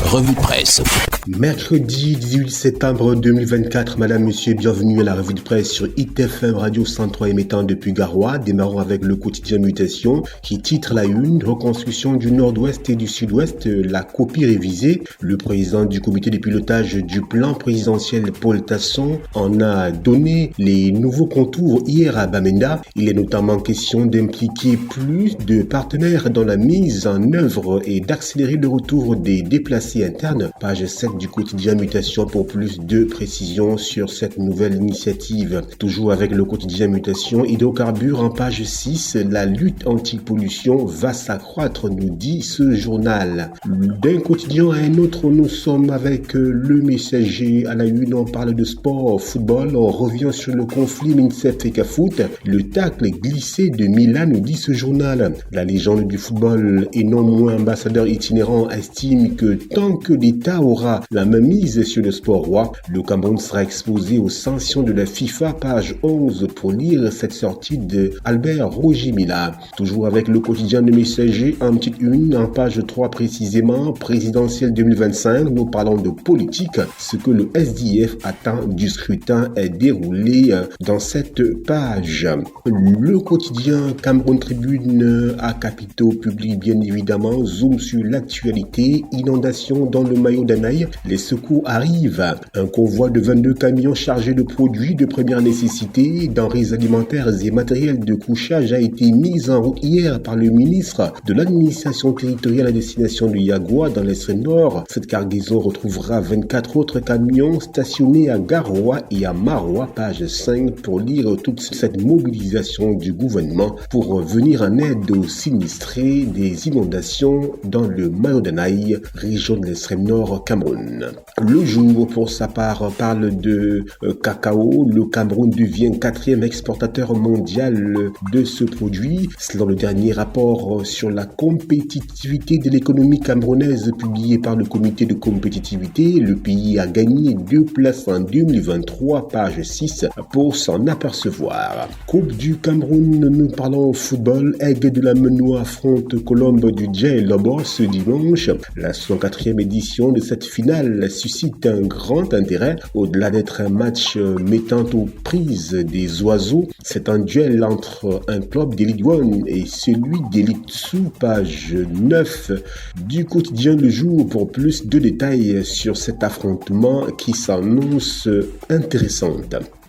Revue de presse. Mercredi 18 septembre 2024, madame, monsieur, bienvenue à la revue de presse sur ITFM Radio 103 émettant depuis Garoua. Démarrons avec le quotidien Mutation qui titre la une: reconstruction du nord-ouest et du sud-ouest, la copie révisée. Le président du comité de pilotage du plan présidentiel, Paul Tasson, en a donné les nouveaux contours hier à Bamenda. Il est notamment question d'impliquer plus de partenaires dans la mise en œuvre et d'accélérer le retour des déplacés internes. Page 7 du quotidien Mutation pour plus de précisions sur cette nouvelle initiative. Toujours avec le quotidien Mutation, hydrocarbures en page 6, la lutte anti-pollution va s'accroître, nous dit ce journal. D'un quotidien à un autre, nous sommes avec le Messager. À la une, on parle de sport, football, on revient sur le conflit MINSEF et CAFoot. Le tacle glissé de Milan, nous dit ce journal. La légende du football et non moins ambassadeur itinérant estime que tant que l'État aura la main mise sur le sport roi, le Cameroun sera exposé aux sanctions de la FIFA, page 11 pour lire cette sortie de Albert Roger Mila. Toujours avec le quotidien de Messager, en petite une, en page 3 précisément, présidentielle 2025, nous parlons de politique. Ce que le SDF attend du scrutin est déroulé dans cette page. Le quotidien Cameroun Tribune à Capitaux publie bien évidemment zoom sur l'actualité, inondation dans le Mayo d'Anaï. Les secours arrivent. Un convoi de 22 camions chargés de produits de première nécessité, denrées alimentaires et matériel de couchage a été mis en route hier par le ministre de l'administration territoriale à destination de Yagoua dans l'extrême nord. Cette cargaison retrouvera 24 autres camions stationnés à Garoua et à Maroua, page 5 pour lire toute cette mobilisation du gouvernement pour venir en aide aux sinistrés des inondations dans le Mayo d'Anaï, région de l'extrême nord Cameroun. Le Jour, pour sa part, parle de cacao. Le Cameroun devient 4e exportateur mondial de ce produit. Selon le dernier rapport sur la compétitivité de l'économie camerounaise publié par le comité de compétitivité, le pays a gagné 2 places en 2023, page 6, pour s'en apercevoir. Coupe du Cameroun, nous parlons football. Aigle de la Menoie affronte Colombe du Djei Lobo ce dimanche. La 104e édition de cette finale suscite un grand intérêt. Au-delà d'être un match mettant aux prises des oiseaux, c'est un duel entre un club d'Élite 1 et celui d'Élite Sous, page 9 du quotidien Le Jour pour plus de détails sur cet affrontement qui s'annonce intéressant.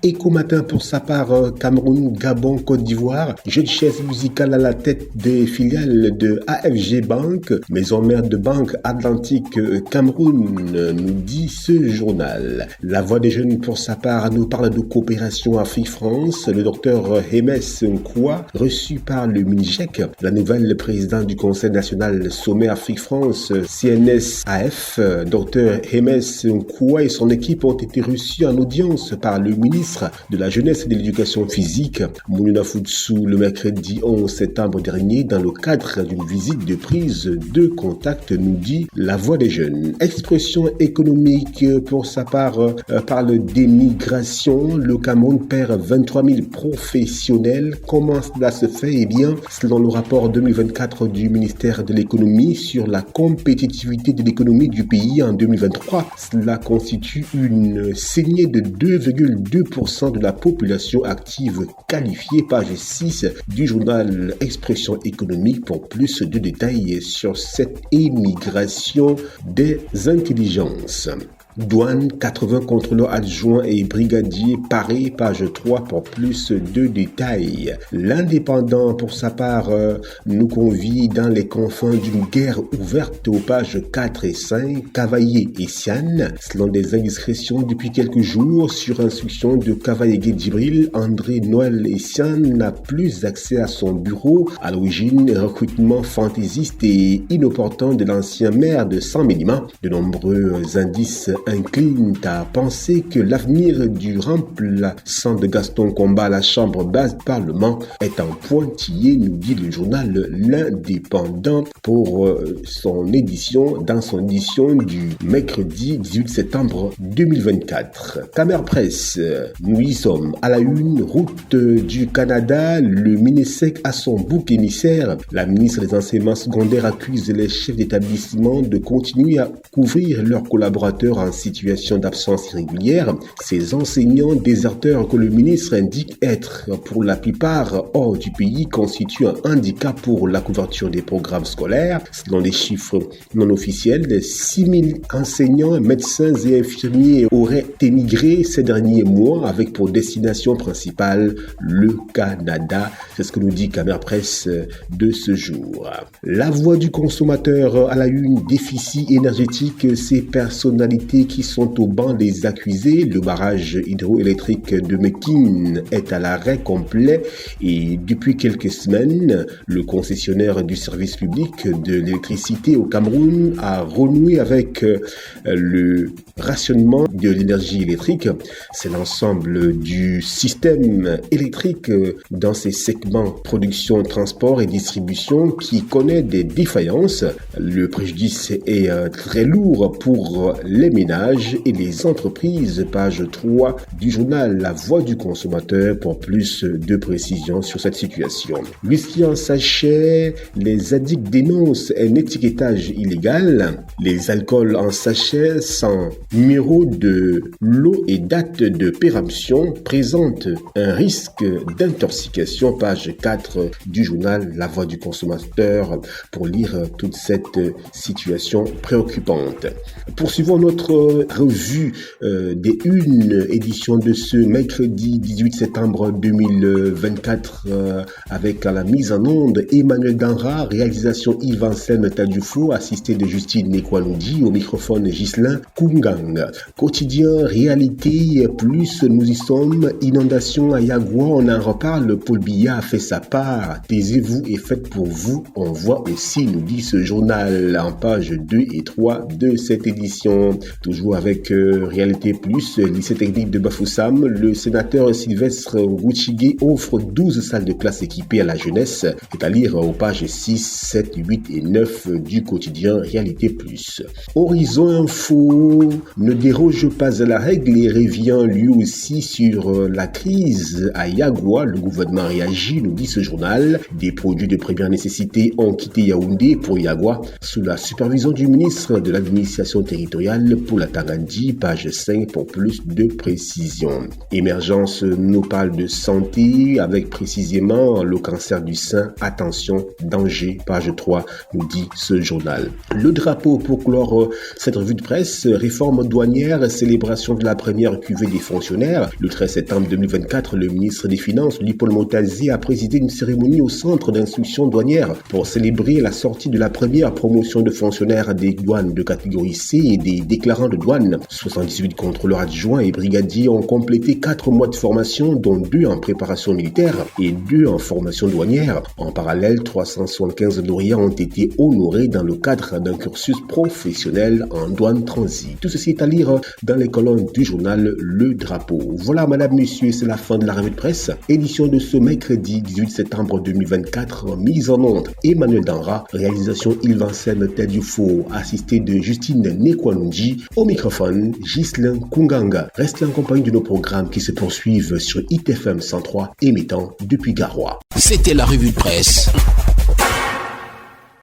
Éco Matin pour sa part, Cameroun, Gabon, Côte d'Ivoire, jeune chaise musicale à la tête des filiales de AFG Bank, maison mère de Banque Atlantique Cameroun, nous dit ce journal. La Voix des jeunes pour sa part nous parle de coopération Afrique-France. Le docteur Hémès Nkoua, reçu par le MINIGEC, la nouvelle présidente du Conseil national Sommet Afrique-France, CNSAF, docteur Hémès Nkoua et son équipe ont été reçus en audience par le ministre de la Jeunesse et de l'Éducation physique, Mounouna Foutsou, le mercredi 11 septembre dernier, dans le cadre d'une visite de prise de contact, nous dit La Voix des jeunes. Expression économique, pour sa part, parle d'émigration. Le Cameroun perd 23 000 professionnels. Comment cela se fait? Eh bien, selon le rapport 2024 du ministère de l'économie sur la compétitivité de l'économie du pays en 2023, cela constitue une saignée de 2,2% de la population active qualifiée, page 6 du journal Expression économique pour plus de détails sur cette émigration des intelligences. Douane, 80 contrôleurs adjoints et brigadiers parés, page 3 pour plus de détails. L'Indépendant, pour sa part, nous convie dans les confins d'une guerre ouverte aux pages 4 et 5, Cavaillé et Siane. Selon des indiscrétions depuis quelques jours, sur instruction de Cavaillé Djibril, André Noël et Siane n'a plus accès à son bureau. À l'origine, recrutement fantaisiste et inopportun de l'ancien maire de Saint-Médima. De nombreux indices inclinent à penser que l'avenir du remplaçant de Gaston Combat à la Chambre basse du Parlement est en pointillé, nous dit le journal L'Indépendant dans son édition du mercredi 18 septembre 2024. Camer Presse, nous y sommes à la une, route du Canada, le MINESEC a son bouc émissaire. La ministre des Enseignements secondaires accuse les chefs d'établissement de continuer à couvrir leurs collaborateurs en situation d'absence irrégulière. Ces enseignants déserteurs que le ministre indique être pour la plupart hors du pays constituent un handicap pour la couverture des programmes scolaires. Selon les chiffres non officiels, 6 000 enseignants, médecins et infirmiers auraient émigré ces derniers mois avec pour destination principale le Canada. C'est ce que nous dit Camer Presse de ce jour. La voix du consommateur à la une, déficit énergétique, ces personnalités qui sont au banc des accusés. Le barrage hydroélectrique de Mekin est à l'arrêt complet et depuis quelques semaines, le concessionnaire du service public de l'électricité au Cameroun a renoué avec le rationnement de l'énergie électrique. C'est l'ensemble du système électrique dans ces segments production, transport et distribution qui connaît des défaillances. Le préjudice est très lourd pour les ménages et les entreprises. Page 3 du journal La Voix du consommateur pour plus de précisions sur cette situation. Whisky en sachet, les addicts dénoncent un étiquetage illégal. Les alcools en sachet sans numéro de lot et date de péremption présentent un risque d'intoxication. Page 4 du journal La Voix du consommateur pour lire toute cette situation préoccupante. Poursuivons notre revue des une édition de ce mercredi 18 septembre 2024 avec à la mise en onde Emmanuel Danra, réalisation Yvan Sen Tadufo, assisté de Justine Nekwanoudi, au microphone Ghislain Kungang. Quotidien Réalité Plus, nous y sommes. Inondation à Yagua, on en reparle. Paul Biya a fait sa part. Taisez-vous et faites pour vous. On voit aussi, nous dit ce journal en page 2 et 3 de cette édition. Toujours avec Réalité Plus, lycée technique de Bafoussam, le sénateur Sylvestre Rouchigué offre 12 salles de classe équipées à la jeunesse. C'est à lire aux pages 6, 7, 8 et 9 du quotidien Réalité Plus. Horizon Info ne déroge pas à la règle et revient lui aussi sur la crise à Yagua. Le gouvernement réagit, nous dit ce journal. Des produits de première nécessité ont quitté Yaoundé pour Yagua sous la supervision du ministre de l'administration territoriale pour la Tangandi. Page 5 pour plus de précision. Émergence nous parle de santé avec précisément le cancer du sein. Attention, danger. Page 3 nous dit ce journal. Le drapeau pour clore cette revue de presse, réforme douanière, célébration de la première cuvée des fonctionnaires. Le 13 septembre 2024, le ministre des Finances, Paul Montazé, a présidé une cérémonie au centre d'instruction douanière pour célébrer la sortie de la première promotion de fonctionnaires des douanes de catégorie C et des déclarants de douane. 78 contrôleurs adjoints et brigadiers ont complété 4 mois de formation, dont 2 en préparation militaire et 2 en formation douanière. En parallèle, 375 lauréats ont été honorés dans le cadre d'un cursus professionnel en douane transit. Tout ceci est à lire dans les colonnes du journal Le Drapeau. Voilà, madame, monsieur, c'est la fin de la revue de presse. Édition de ce mercredi 18 septembre 2024. Mise en onde Emmanuel Danra. Réalisation Yvan Sen Tadufo. Assisté de Justine Nekwanoudi. Au microphone, Ghislain Kunganga. Restez en compagnie de nos programmes qui se poursuivent sur ITFM 103 émettant depuis Garoua. C'était la revue de presse.